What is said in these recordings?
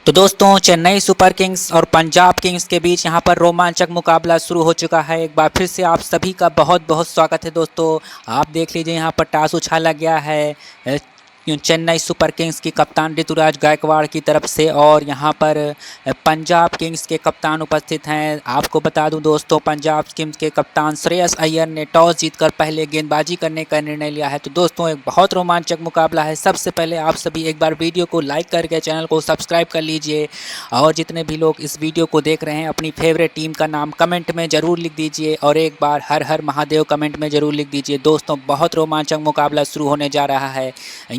तो दोस्तों Chennai super Kings और पंजाब किंग्स के बीच यहां पर रोमांचक मुकाबला शुरू हो चुका है। एक बार फिर से आप सभी का बहुत बहुत स्वागत है दोस्तों। आप देख लीजिए यहां पर टॉस उछाला गया है चेन्नई सुपर किंग्स की कप्तान ऋतुराज गायकवाड़ की तरफ से, और यहां पर पंजाब किंग्स के कप्तान उपस्थित हैं। आपको बता दूं दोस्तों, पंजाब किंग्स के कप्तान श्रेयस अय्यर ने टॉस जीतकर पहले गेंदबाजी करने का निर्णय लिया है। तो दोस्तों एक बहुत रोमांचक मुकाबला है। सबसे पहले आप सभी एक बार वीडियो को लाइक करके चैनल को सब्सक्राइब कर लीजिए, और जितने भी लोग इस वीडियो को देख रहे हैं अपनी फेवरेट टीम का नाम कमेंट में ज़रूर लिख दीजिए, और एक बार हर हर महादेव कमेंट में ज़रूर लिख दीजिए। दोस्तों बहुत रोमांचक मुकाबला शुरू होने जा रहा है।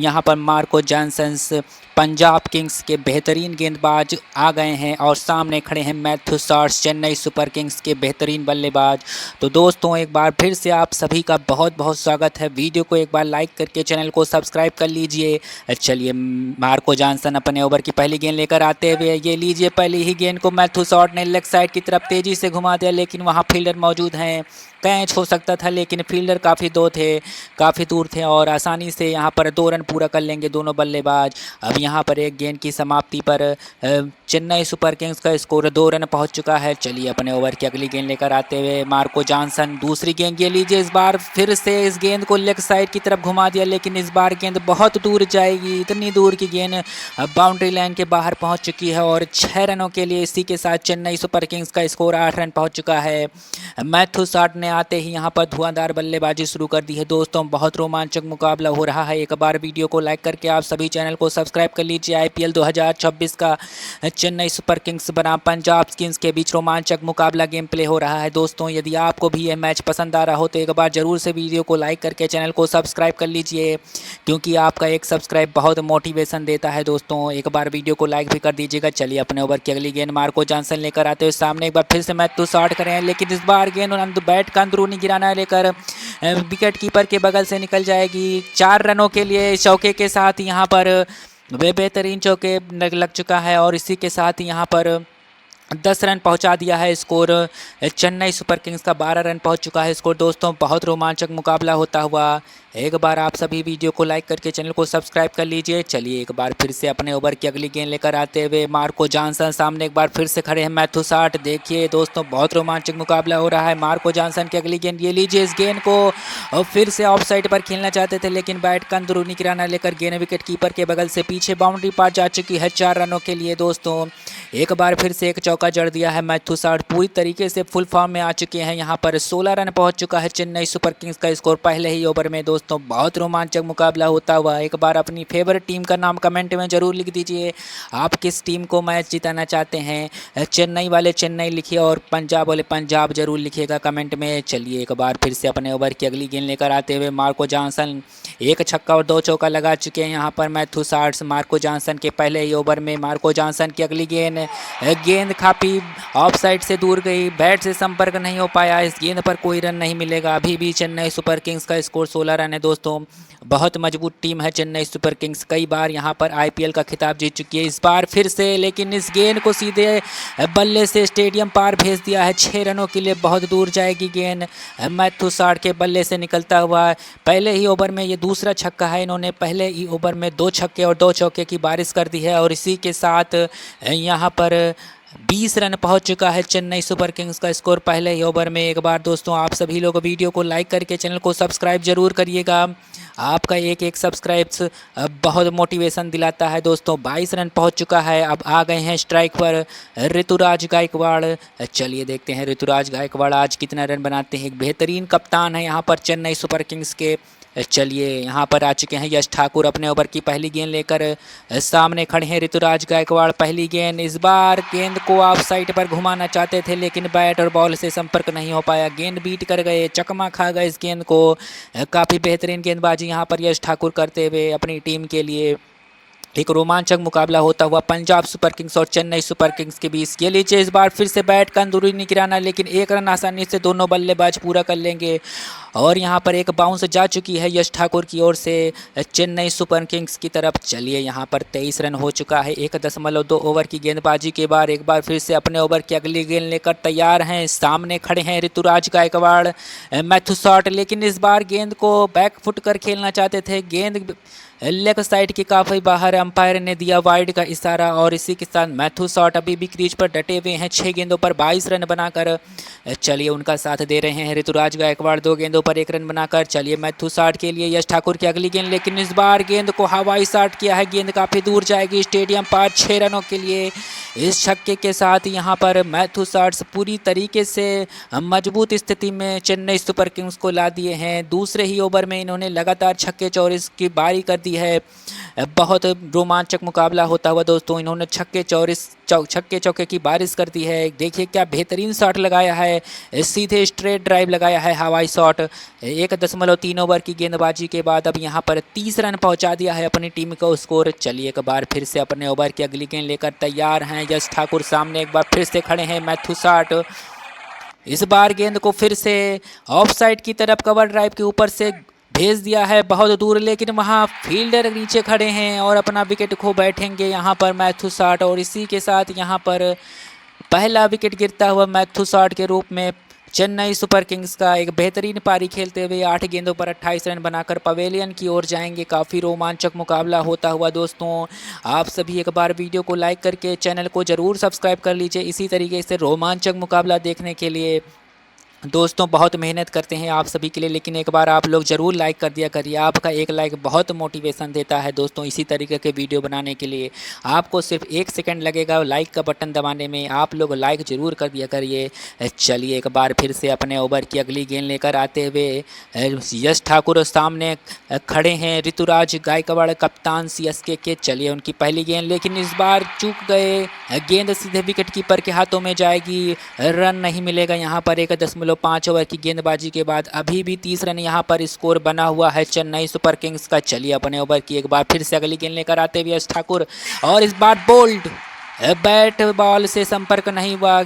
यहाँ पर मार्को जॉनसन्स पंजाब किंग्स के बेहतरीन गेंदबाज आ गए हैं, और सामने खड़े हैं Matthew swords Chennai super Kings के बेहतरीन बल्लेबाज। तो दोस्तों एक बार फिर से आप सभी का बहुत बहुत स्वागत है। वीडियो को एक बार लाइक करके चैनल को सब्सक्राइब कर लीजिए। चलिए मार्को जॉनसन अपने ओवर की पहली गेंद लेकर आते हुए, ये लीजिए पहली ही गेंद को मैथ्यू सॉर्स ने लेग साइड की तरफ तेज़ी से घुमा दिया, लेकिन वहाँ फील्डर मौजूद हैं। कैच हो सकता था, लेकिन फील्डर काफ़ी दूर थे और आसानी से यहाँ पर 2 रन पूरा कर लेंगे दोनों बल्लेबाज। अब यहाँ पर एक गेंद की समाप्ति पर चेन्नई सुपर किंग्स का स्कोर 2 रन पहुँच चुका है। चलिए अपने ओवर की अगली गेंद लेकर आते हुए मार्को जॉनसन दूसरी गेंद, ये लीजिए इस बार फिर से इस गेंद को लेग साइड की तरफ घुमा दिया, लेकिन इस बार गेंद बहुत दूर जाएगी। इतनी दूर की गेंद बाउंड्री लाइन के बाहर पहुँच चुकी है, और 6 रनों के लिए इसी के साथ चेन्नई सुपर किंग्स का स्कोर 8 रन पहुँच चुका है। मैथ्यू सॉर्स ने आते ही यहाँ पर धुआंधार बल्लेबाजी शुरू कर दी है। दोस्तों बहुत रोमांचक मुकाबला हो रहा है। एक बार वीडियो को लाइक करके आप सभी चैनल को सब्सक्राइब कर लीजिए। आईपीएल 2026 का चेन्नई सुपर किंग्स बनाम पंजाब किंग्स के बीच रोमांचक मुकाबला गेम प्ले हो रहा है। दोस्तों यदि आपको भी यह मैच पसंद आ रहा हो तो एक बार ज़रूर से वीडियो को लाइक करके चैनल को सब्सक्राइब कर लीजिए, क्योंकि आपका एक सब्सक्राइब बहुत मोटिवेशन देता है। दोस्तों एक बार वीडियो को लाइक भी कर दीजिएगा। चलिए अपने ओवर की अगली गेंद मार्को जॉनसन लेकर आते हुए सामने एक बार फिर से मैथ्यू सॉर्स करें, लेकिन इस बार गेंद बैट का अंदरूनी गिराना लेकर विकेट कीपर के बगल से निकल जाएगी। 4 रनों के लिए चौके के साथ यहाँ पर वे बेहतरीन चौके लग चुका है, और इसी के साथ यहाँ पर 10 रन पहुंचा दिया है। स्कोर चेन्नई सुपर किंग्स का 12 रन पहुंच चुका है स्कोर। दोस्तों बहुत रोमांचक मुकाबला होता हुआ। एक बार आप सभी वीडियो को लाइक करके चैनल को सब्सक्राइब कर लीजिए। चलिए एक बार फिर से अपने ओवर की अगली गेंद लेकर आते हुए मार्को जॉनसन सामने एक बार फिर से खड़े हैं मैथ्यू सॉर्स। देखिए दोस्तों बहुत रोमांचक मुकाबला हो रहा है। मार्को जॉनसन की अगली गेंद, ये लीजिए इस गेंद को फिर से ऑफ साइड पर खेलना चाहते थे, लेकिन बैट का अंदरूनी किराना लेकर गेंद विकेट कीपर के बगल से पीछे बाउंड्री पार जा चुकी है 4 रनों के लिए। दोस्तों एक बार फिर से एक चौका जड़ दिया है मैथ्यू सॉर्स, पूरी तरीके से फुल फॉर्म में आ चुके हैं। यहाँ पर 16 रन पहुँच चुका है चेन्नई सुपर किंग्स का स्कोर पहले ही ओवर में। दोस्तों बहुत रोमांचक मुकाबला होता हुआ। एक बार अपनी फेवरेट टीम का नाम कमेंट में ज़रूर लिख दीजिए। आप किस टीम को मैच जिताना चाहते हैं? चेन्नई वाले चेन्नई लिखिए, और पंजाब वाले पंजाब जरूर लिखिएगा कमेंट में। चलिए एक बार फिर से अपने ओवर की अगली गेंद लेकर आते हुए मार्को जॉनसन, एक छक्का और 2 चौका लगा चुके हैं यहाँ पर मैथ्यू सॉर्स मार्को जॉनसन के पहले ही ओवर में। मार्को जॉनसन की अगली गेंद काफ़ी ऑफ साइड से दूर गई, बैट से संपर्क नहीं हो पाया। इस गेंद पर कोई रन नहीं मिलेगा। अभी भी चेन्नई सुपर किंग्स का स्कोर 16 रन है। दोस्तों बहुत मजबूत टीम है चेन्नई सुपर किंग्स, कई बार यहाँ पर आईपीएल का खिताब जीत चुकी है। इस बार फिर से, लेकिन इस गेंद को सीधे बल्ले से स्टेडियम पार भेज दिया है। 6 रनों के लिए बहुत दूर जाएगी गेंद मैथ्यू सॉर्स के बल्ले से निकलता हुआ। पहले ही ओवर में ये दूसरा छक्का है। इन्होंने पहले ही ओवर में 2 छक्के और 2 चौके की बारिश कर दी है, और इसी के साथ यहाँ पर 20 रन पहुंच चुका है चेन्नई सुपर किंग्स का स्कोर पहले ही ओवर में। एक बार दोस्तों आप सभी लोग वीडियो को लाइक करके चैनल को सब्सक्राइब जरूर करिएगा। आपका एक सब्सक्राइब बहुत मोटिवेशन दिलाता है। दोस्तों 22 रन पहुंच चुका है। अब आ गए हैं स्ट्राइक पर ऋतुराज गायकवाड़। चलिए देखते हैं ऋतुराज गायकवाड़ आज कितना रन बनाते हैं। एक बेहतरीन कप्तान है यहाँ पर चेन्नई सुपर किंग्स के। चलिए यहाँ पर आ चुके हैं यश ठाकुर अपने ओवर की पहली गेंद लेकर सामने खड़े हैं ऋतुराज गायकवाड़। पहली गेंद, इस बार गेंद को ऑफ साइड पर घुमाना चाहते थे, लेकिन बैट और बॉल से संपर्क नहीं हो पाया। गेंद बीट कर गए, चकमा खा गए इस गेंद को। काफ़ी बेहतरीन गेंदबाजी यहाँ पर यश ठाकुर करते हुए अपनी टीम के लिए। एक रोमांचक मुकाबला होता हुआ पंजाब सुपर किंग्स और चेन्नई सुपर किंग्स के बीच। ये लीजिए इस बार फिर से बैट का अंदरूनी गिराना, लेकिन 1 रन आसानी से दोनों बल्लेबाज पूरा कर लेंगे। और यहाँ पर एक बाउंस जा चुकी है यश ठाकुर की ओर से चेन्नई सुपर किंग्स की तरफ। चलिए यहाँ पर 23 रन हो चुका है 1.2 ओवर की गेंदबाजी के बाद। एक बार फिर से अपने ओवर की अगली गेंद लेकर तैयार हैं। सामने खड़े हैं ऋतुराज गायकवाड़, मैथ्यू शॉट, लेकिन इस बार गेंद को बैक फुट कर खेलना चाहते थे। गेंद लेग साइड के काफ़ी बाहर, अंपायर ने दिया वाइड का इशारा और इसी के साथ मैथ्यू शॉट अभी भी क्रीज पर डटे हुए हैं 6 गेंदों पर 22 रन बनाकर। चलिए उनका साथ दे रहे हैं ऋतुराज गायकवाड़ 2 गेंदों पर 1 रन बनाकर। चलिए मैथ्यू शॉट के लिए यश ठाकुर की अगली गेंद, लेकिन इस बार गेंद को हवाई शॉट किया है। गेंद काफ़ी दूर जाएगी स्टेडियम पार 6 रनों के लिए। इस छक्के के साथ यहाँ पर मैथ्यू शॉट्स पूरी तरीके से मजबूत स्थिति में चेन्नई सुपर किंग्स को ला दिए हैं। दूसरे ही ओवर में इन्होंने लगातार छक्के चौके की बारी कर दी है। बहुत रोमांचक मुकाबला होता हुआ दोस्तों। इन्होंने छक्के चौके की बारिश कर दी है। देखिए क्या बेहतरीन शॉट लगाया है, सीधे स्ट्रेट ड्राइव लगाया है हवाई शॉट। 1.3 ओवर की गेंदबाजी के बाद अब यहाँ पर 30 रन पहुँचा दिया है अपनी टीम को स्कोर। चलिए एक बार फिर से अपने ओवर की अगली गेंद लेकर तैयार हैं यश ठाकुर। सामने एक बार फिर से खड़े हैं मैथ्यू शॉट। इस बार गेंद को फिर से ऑफ साइड की तरफ कवर ड्राइव के ऊपर से भेज दिया है बहुत दूर, लेकिन वहां फील्डर नीचे खड़े हैं और अपना विकेट खो बैठेंगे यहाँ पर मैथ्यू शॉट। और इसी के साथ यहाँ पर पहला विकेट गिरता हुआ मैथ्यू शॉट के रूप में चेन्नई सुपर किंग्स का। एक बेहतरीन पारी खेलते हुए 8 गेंदों पर 28 रन बनाकर पवेलियन की ओर जाएंगे। काफ़ी रोमांचक मुकाबला होता हुआ दोस्तों। आप सभी एक बार वीडियो को लाइक करके चैनल को ज़रूर सब्सक्राइब कर लीजिए इसी तरीके से रोमांचक मुकाबला देखने के लिए। दोस्तों बहुत मेहनत करते हैं आप सभी के लिए, लेकिन एक बार आप लोग ज़रूर लाइक कर दिया करिए। आपका एक लाइक बहुत मोटिवेशन देता है दोस्तों इसी तरीके के वीडियो बनाने के लिए। आपको सिर्फ 1 सेकंड लगेगा लाइक का बटन दबाने में, आप लोग लाइक ज़रूर कर दिया करिए। चलिए एक बार फिर से अपने ओवर की अगली गेंद लेकर आते हुए यश ठाकुर सामने खड़े हैं ऋतुराज गायकवाड़ कप्तान CSK के। चलिए उनकी पहली गेंद, लेकिन इस बार चूक गए। गेंद सीधे विकेट कीपर के हाथों में जाएगी, रन नहीं मिलेगा यहाँ पर। 1.5 ओवर की गेंदबाजी के बाद अभी भी 30 रन यहाँ पर स्कोर बना हुआ है चेन्नई सुपर किंग्स का। चलिए अपने ओवर की एक बार फिर से अगली गेंद लेकर आते हुए यश ठाकुर, और इस बार बोल्ड बैट बॉल से संपर्क नहीं हुआ,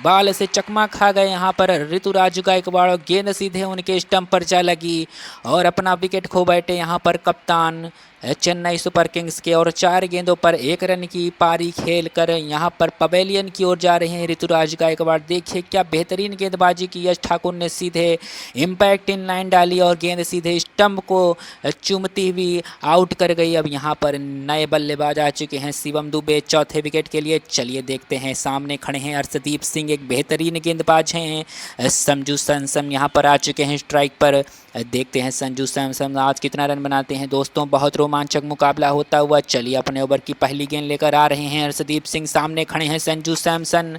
बॉल से चकमा खा गए यहाँ पर ऋतुराज गायकवाड़। गेंद सीधे उनके स्टंप पर जा लगी और अपना विकेट खो बैठे यहाँ पर कप्तान चेन्नई सुपर किंग्स के। और 4 गेंदों पर 1 रन की पारी खेलकर यहाँ पर पवेलियन की ओर जा रहे हैं ऋतुराज गायकवाड़। देखिए क्या बेहतरीन गेंदबाजी की यश ठाकुर ने, सीधे इम्पैक्ट इन लाइन डाली और गेंद सीधे स्टंप को चूमती हुई आउट कर गई। अब यहाँ पर नए बल्लेबाज आ चुके हैं शिवम दुबे चौथे विकेट के लिए। चलिए देखते हैं, सामने खड़े हैं अर्शदीप सिंह, एक बेहतरीन गेंदबाज हैं। संजू सैमसन यहाँ पर आ चुके हैं स्ट्राइक पर। देखते हैं संजू सैमसन आज कितना रन बनाते हैं दोस्तों। बहुत रोमांचक मुकाबला होता हुआ। चलिए अपने ओवर की पहली गेंद लेकर आ रहे हैं अर्शदीप सिंह। सामने खड़े हैं संजू सैमसन।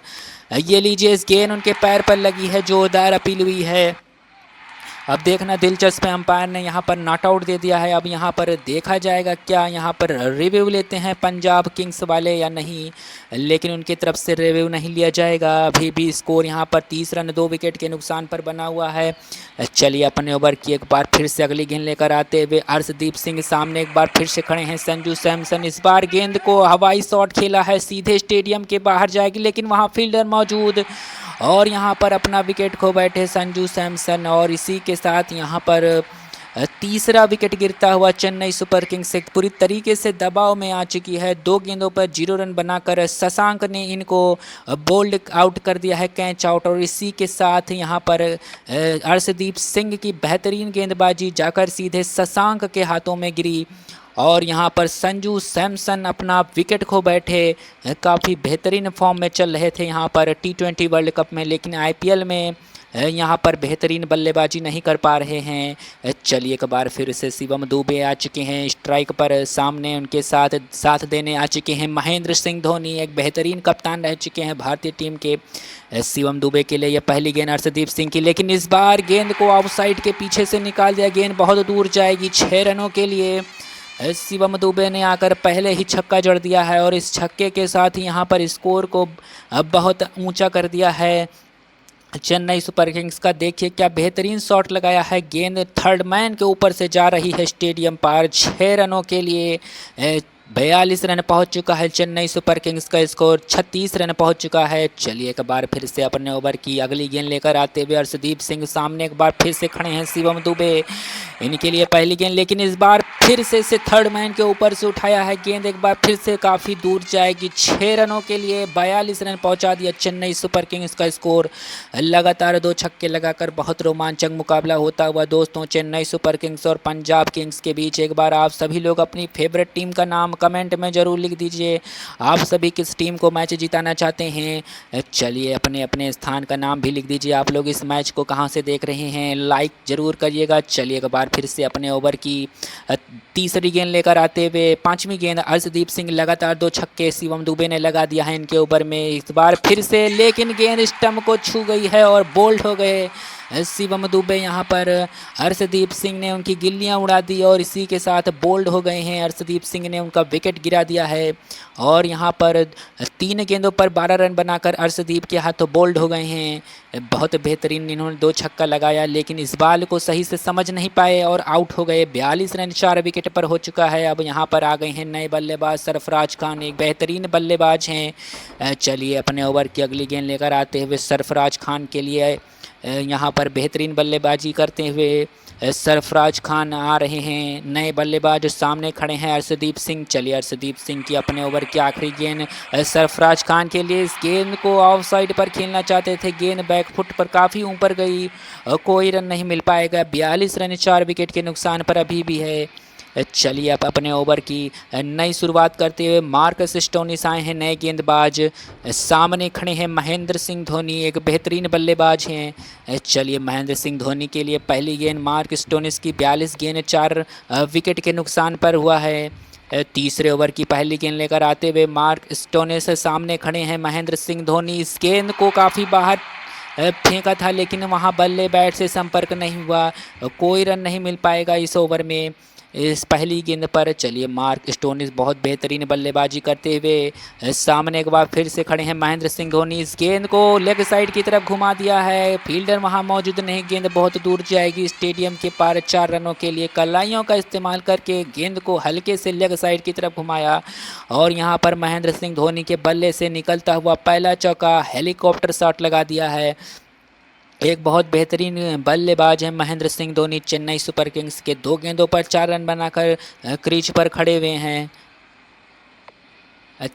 ये लीजिए, इस गेंद उनके पैर पर लगी है, जोरदार अपील हुई है। अब देखना दिलचस्प है, अंपायर ने यहाँ पर नॉट आउट दे दिया है। अब यहाँ पर देखा जाएगा क्या यहाँ पर रिव्यू लेते हैं पंजाब किंग्स वाले या नहीं, लेकिन उनकी तरफ से रिव्यू नहीं लिया जाएगा। अभी भी स्कोर यहाँ पर 30 रन 2 विकेट के नुकसान पर बना हुआ है। चलिए अपने ओवर की एक बार फिर से अगली गेंद लेकर आते हुए अर्शदीप सिंह। सामने एक बार फिर से खड़े हैं संजू सैमसन। इस बार गेंद को हवाई शॉट खेला है, सीधे स्टेडियम के बाहर जाएगी, लेकिन वहाँ फील्डर मौजूद और यहाँ पर अपना विकेट खो बैठे संजू सैमसन। और इसी के साथ यहाँ पर तीसरा विकेट गिरता हुआ चेन्नई सुपर किंग्स एक पूरी तरीके से दबाव में आ चुकी है। 2 गेंदों पर 0 रन बनाकर शशांक ने इनको बोल्ड आउट कर दिया है, कैच आउट। और इसी के साथ यहाँ पर अर्शदीप सिंह की बेहतरीन गेंदबाजी जाकर सीधे शशांक के हाथों में गिरी और यहाँ पर संजू सैमसन अपना विकेट खो बैठे। काफ़ी बेहतरीन फॉर्म में चल रहे थे यहाँ पर T20 वर्ल्ड कप में, लेकिन IPL में यहाँ पर बेहतरीन बल्लेबाजी नहीं कर पा रहे हैं। चलिए एक बार फिर से शिवम दुबे आ चुके हैं स्ट्राइक पर। सामने उनके साथ देने आ चुके हैं महेंद्र सिंह धोनी, एक बेहतरीन कप्तान रह चुके हैं भारतीय टीम के। शिवम दुबे के लिए यह पहली गेंद अर्शदीप सिंह की, लेकिन इस बार गेंद को आउटसाइड के पीछे से निकाल दिया। गेंद बहुत दूर जाएगी 6 रनों के लिए। शिवम दुबे ने आकर पहले ही छक्का जड़ दिया है और इस छक्के के साथ ही यहाँ पर स्कोर को बहुत ऊंचा कर दिया है चेन्नई सुपर किंग्स का। देखिए क्या बेहतरीन शॉट लगाया है, गेंद थर्ड मैन के ऊपर से जा रही है स्टेडियम पार 6 रनों के लिए। 42 रन पहुंच चुका है। चेन्नई सुपर किंग्स का स्कोर 36 रन पहुंच चुका है। चलिए एक बार फिर से अपने ओवर की अगली गेंद लेकर आते हुए अर्शदीप सिंह सामने एक बार फिर से खड़े हैं शिवम दुबे, इनके लिए पहली गेंद, लेकिन इस बार फिर से इसे थर्ड मैन के ऊपर से उठाया है। गेंद एक बार फिर से काफ़ी दूर जाएगी। 6 रनों के लिए 42 रन पहुंचा दिया चेन्नई सुपर किंग्स का स्कोर। लगातार 2 छक्के लगाकर बहुत रोमांचक मुकाबला होता हुआ दोस्तों चेन्नई सुपर किंग्स और पंजाब किंग्स के बीच। एक बार आप सभी लोग अपनी फेवरेट टीम का नाम कमेंट में ज़रूर लिख दीजिए। आप सभी किस टीम को मैच जिताना चाहते हैं। चलिए अपने अपने स्थान का नाम भी लिख दीजिए। आप लोग इस मैच को कहाँ से देख रहे हैं, लाइक ज़रूर करिएगा। चलिए एक बार फिर से अपने ओवर की तीसरी गेंद लेकर आते हुए 5वीं गेंद अर्शदीप सिंह, लगातार 2 छक्के शिवम दुबे ने लगा दिया है इनके ओवर में इस बार फिर से, लेकिन गेंद स्टंप को छू गई है और बोल्ड हो गए शिवम दुबे। यहाँ पर अर्शदीप सिंह ने उनकी गिल्लियां उड़ा दी और इसी के साथ बोल्ड हो गए हैं। अर्शदीप सिंह ने उनका विकेट गिरा दिया है और यहाँ पर 3 गेंदों पर 12 रन बनाकर अर्शदीप के हाथों बोल्ड हो गए हैं। बहुत बेहतरीन इन्होंने 2 छक्का लगाया, लेकिन इस बॉल को सही से समझ नहीं पाए और आउट हो गए। 42 रन 4 विकेट पर हो चुका है। अब यहाँ पर आ गए हैं नए बल्लेबाज सरफराज खान, एक बेहतरीन बल्लेबाज हैं। चलिए अपने ओवर की अगली गेंद लेकर आते हुए सरफराज खान के लिए यहाँ पर बेहतरीन बल्लेबाजी करते हुए सरफराज खान आ रहे हैं। नए बल्लेबाज सामने खड़े हैं अर्शदीप सिंह। चलिए अर्शदीप सिंह की अपने ओवर की आखिरी गेंद सरफराज खान के लिए। इस गेंद को ऑफ साइड पर खेलना चाहते थे, गेंद बैक फुट पर काफ़ी ऊपर गई, कोई रन नहीं मिल पाएगा। 42 रन 4 विकेट के नुकसान पर अभी भी है। चलिए अब अपने ओवर की नई शुरुआत करते हुए मार्कस स्टोनिस आए हैं नए गेंदबाज। सामने खड़े हैं महेंद्र सिंह धोनी, एक बेहतरीन बल्लेबाज हैं। चलिए महेंद्र सिंह धोनी के लिए पहली गेंद मार्क स्टोनिस की। 42 गेंद 4 विकेट के नुकसान पर हुआ है। तीसरे ओवर की पहली गेंद लेकर आते हुए मार्क स्टोनिस सामने खड़े हैं महेंद्र सिंह धोनी। इस गेंद को काफ़ी बाहर फेंका था, लेकिन वहां बल्ले बैट से संपर्क नहीं हुआ, कोई रन नहीं मिल पाएगा इस ओवर में इस पहली गेंद पर। चलिए मार्क स्टोनिस बहुत बेहतरीन बल्लेबाजी करते हुए सामने एक बार फिर से खड़े हैं महेंद्र सिंह धोनी। इस गेंद को लेग साइड की तरफ घुमा दिया है, फील्डर वहां मौजूद नहीं, गेंद बहुत दूर जाएगी स्टेडियम के पार। 4 रनों के लिए कलाइयों का इस्तेमाल करके गेंद को हल्के से लेग साइड की तरफ घुमाया और यहाँ पर महेंद्र सिंह धोनी के बल्ले से निकलता हुआ पहला चौका हेलीकॉप्टर शॉट लगा दिया है। एक बहुत बेहतरीन बल्लेबाज है महेंद्र सिंह धोनी। चेन्नई सुपर किंग्स के 2 गेंदों पर 4 रन बनाकर क्रीज पर खड़े हुए हैं।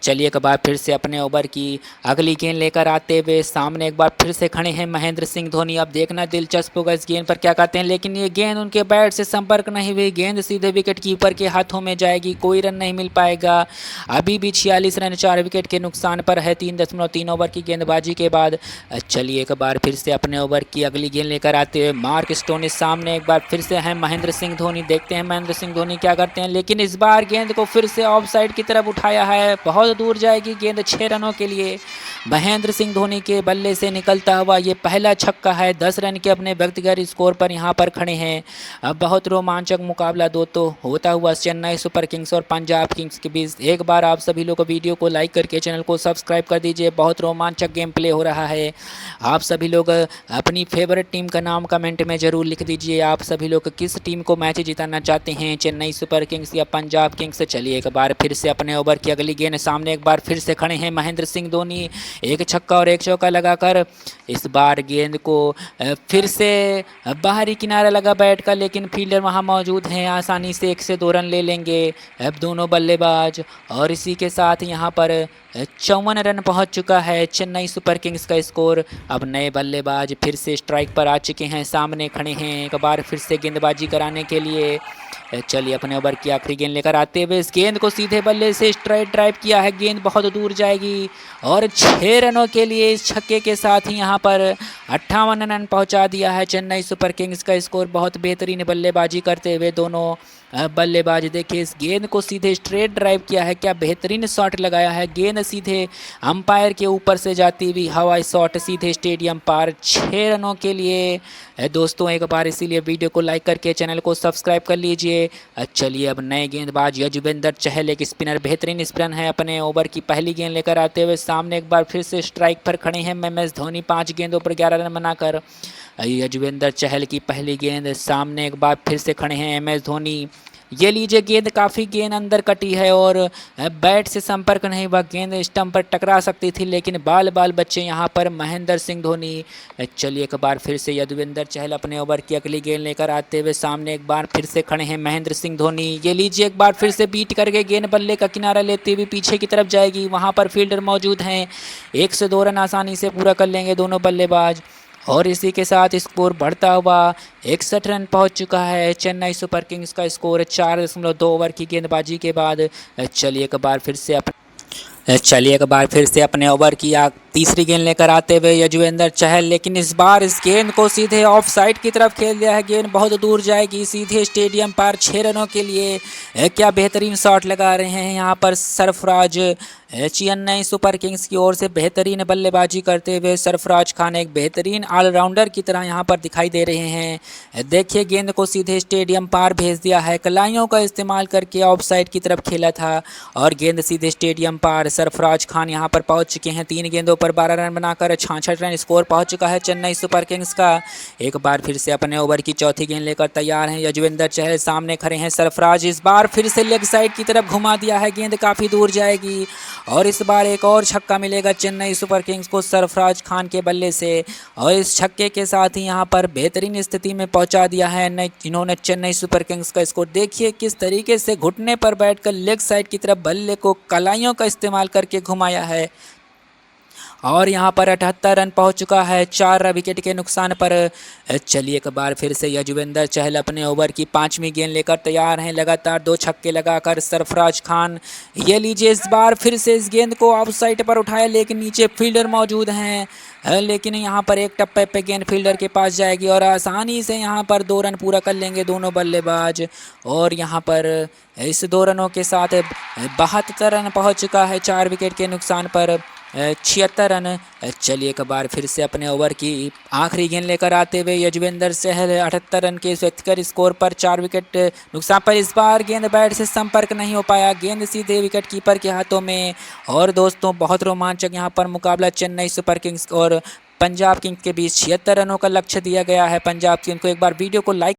चलिए एक बार फिर से अपने ओवर की अगली गेंद लेकर आते हुए सामने एक बार फिर से खड़े हैं महेंद्र सिंह धोनी। अब देखना दिलचस्प होगा इस गेंद पर क्या कहते हैं, लेकिन ये गेंद उनके बैट से संपर्क नहीं हुई, गेंद सीधे विकेट कीपर के हाथों में जाएगी, कोई रन नहीं मिल पाएगा। अभी भी 46 रन 4 विकेट के नुकसान पर है 3.3 ओवर की गेंदबाजी के बाद। चलिए एक बार फिर से अपने ओवर की अगली गेंद लेकर आते हुए मार्क स्टोनिस सामने एक बार फिर से है महेंद्र सिंह धोनी। देखते हैं महेंद्र सिंह धोनी क्या करते हैं, लेकिन इस बार गेंद को फिर से ऑफ साइड की तरफ उठाया है, बहुत दूर जाएगी गेंद। 6 रनों के लिए महेंद्र सिंह धोनी के बल्ले से निकलता हुआ ये पहला छक्का है। 10 रन के अपने व्यक्तिगत स्कोर पर यहाँ पर खड़े हैं। अब बहुत रोमांचक मुकाबला दोस्तों होता हुआ चेन्नई सुपर किंग्स और पंजाब किंग्स के बीच। एक बार आप सभी लोग वीडियो को लाइक करके चैनल को सब्सक्राइब कर दीजिए, बहुत रोमांचक गेम प्ले हो रहा है। आप सभी लोग अपनी फेवरेट टीम का नाम कमेंट में ज़रूर लिख दीजिए। आप सभी लोग किस टीम को मैच जिताना चाहते हैं, चेन्नई सुपर किंग्स या पंजाब किंग्स। चलिए एक बार फिर से अपने ओवर की अगली गेंद सामने एक बार फिर से खड़े हैं महेंद्र सिंह धोनी, एक छक्का और एक चौका लगाकर इस बार गेंद को फिर से बाहरी किनारा लगा बैट का, लेकिन फील्डर वहां मौजूद हैं, आसानी से 1 से 2 रन ले लेंगे अब दोनों बल्लेबाज। और इसी के साथ यहां पर 54 रन पहुंच चुका है चेन्नई सुपर किंग्स का स्कोर। अब नए बल्लेबाज फिर से स्ट्राइक पर आ चुके हैं, सामने खड़े हैं एक बार फिर से गेंदबाजी कराने के लिए। चलिए अपने ओवर की आखिरी गेंद लेकर आते हुए इस गेंद को सीधे बल्ले से स्ट्राइक ड्राइव किया है, गेंद बहुत दूर जाएगी और 6 रनों के लिए इस छक्के के साथ ही यहाँ पर 58 रन पहुँचा दिया है चेन्नई सुपर किंग्स का स्कोर। बहुत बेहतरीन बल्लेबाजी करते हुए दोनों बल्लेबाज। देखिए इस गेंद को सीधे स्ट्रेट ड्राइव किया है, क्या बेहतरीन शॉट लगाया है, गेंद सीधे अंपायर के ऊपर से जाती हुई हवाई शॉट सीधे स्टेडियम पार। 6 रनों के लिए दोस्तों एक बार इसीलिए वीडियो को लाइक करके चैनल को सब्सक्राइब कर लीजिए। चलिए अब नए गेंदबाज यजुवेंद्र चहल, एक स्पिनर, बेहतरीन स्पिनर है, अपने ओवर की पहली गेंद लेकर आते हुए सामने एक बार फिर से स्ट्राइक पर खड़े हैं MS धोनी। 5 गेंदों पर 11 रन बनाकर यजुवेंद्र चहल की पहली गेंद सामने एक बार फिर से खड़े हैं MS धोनी। ये लीजिए गेंद काफ़ी गेंद अंदर कटी है और बैट से संपर्क नहीं हुआ, गेंद स्टंप पर टकरा सकती थी लेकिन बाल बाल बच्चे यहाँ पर महेंद्र सिंह धोनी। चलिए एक बार फिर से यजुवेंद्र चहल अपने ओवर की अगली गेंद लेकर आते हुए सामने एक बार फिर से खड़े हैं महेंद्र सिंह धोनी। ये लीजिए एक बार फिर से बीट करके गेंद बल्ले का किनारा लेते हुए पीछे की तरफ जाएगी, वहाँ पर फील्डर मौजूद हैं, 1 से 2 रन आसानी से पूरा कर लेंगे दोनों बल्लेबाज। और इसी के साथ स्कोर बढ़ता हुआ 61 रन पहुंच चुका है। चेन्नई सुपर किंग्स का स्कोर 4.2 ओवर की गेंदबाजी के बाद। चलिए एक बार फिर से अपने ओवर की तीसरी गेंद लेकर आते हुए यजुवेंद्र चहल, लेकिन इस बार इस गेंद को सीधे ऑफ साइड की तरफ खेल दिया है। गेंद बहुत दूर जाएगी सीधे स्टेडियम पार 6 रनों के लिए। क्या बेहतरीन शॉट लगा रहे हैं यहाँ पर सरफराज। चेन्नई सुपर किंग्स की ओर से बेहतरीन बल्लेबाजी करते हुए सरफराज खान एक बेहतरीन ऑलराउंडर की तरह यहाँ पर दिखाई दे रहे हैं। देखिए गेंद को सीधे स्टेडियम पार भेज दिया है, कलाइयों का इस्तेमाल करके ऑफ साइड की तरफ खेला था और गेंद सीधे स्टेडियम पार। सरफराज खान यहाँ पर पहुँच चुके हैं, 3 गेंदों पर 12 रन बनाकर 66 रन स्कोर पहुँच चुका है चेन्नई सुपर किंग्स का। एक बार फिर से अपने ओवर की चौथी गेंद लेकर तैयार हैं यजुवेंद्र चहल, सामने खड़े हैं सरफराज। इस बार फिर से लेग साइड की तरफ घुमा दिया है, गेंद काफ़ी दूर जाएगी और इस बार एक और छक्का मिलेगा चेन्नई सुपर किंग्स को सरफराज खान के बल्ले से। और इस छक्के के साथ ही यहाँ पर बेहतरीन स्थिति में पहुँचा दिया है इन्होंने चेन्नई सुपर किंग्स का स्कोर। देखिए किस तरीके से घुटने पर बैठकर लेग साइड की तरफ बल्ले को कलाइयों का इस्तेमाल करके घुमाया है और यहाँ पर 78 रन पहुँच चुका है 4 विकेट के नुकसान पर। चलिए एक बार फिर से यजुवेंद्र चहल अपने ओवर की 5वीं गेंद लेकर तैयार हैं, लगातार 2 छक्के लगाकर सरफराज खान। ये लीजिए इस बार फिर से इस गेंद को ऑफ साइड पर उठाया लेकिन नीचे फील्डर मौजूद हैं, लेकिन यहाँ पर एक टप्पे पे गेंद फील्डर के पास जाएगी और आसानी से यहाँ पर 2 रन पूरा कर लेंगे दोनों बल्लेबाज। और यहाँ पर इस 2 रनों के साथ 72 रन पहुँच चुका है 4 विकेट के नुकसान पर, 76 रन। चलिए एक बार फिर से अपने ओवर की आखिरी गेंद लेकर आते हुए यजुवेंद्र चहल 78 रन के व्यक्तिगत स्कोर पर 4 विकेट नुकसान पर। इस बार गेंद बैट से संपर्क नहीं हो पाया, गेंद सीधे विकेट कीपर के हाथों में। और दोस्तों बहुत रोमांचक यहाँ पर मुकाबला चेन्नई सुपर किंग्स और पंजाब किंग्स के बीच 76 रनों का लक्ष्य दिया गया है पंजाब किंग्स को। एक बार वीडियो को लाइक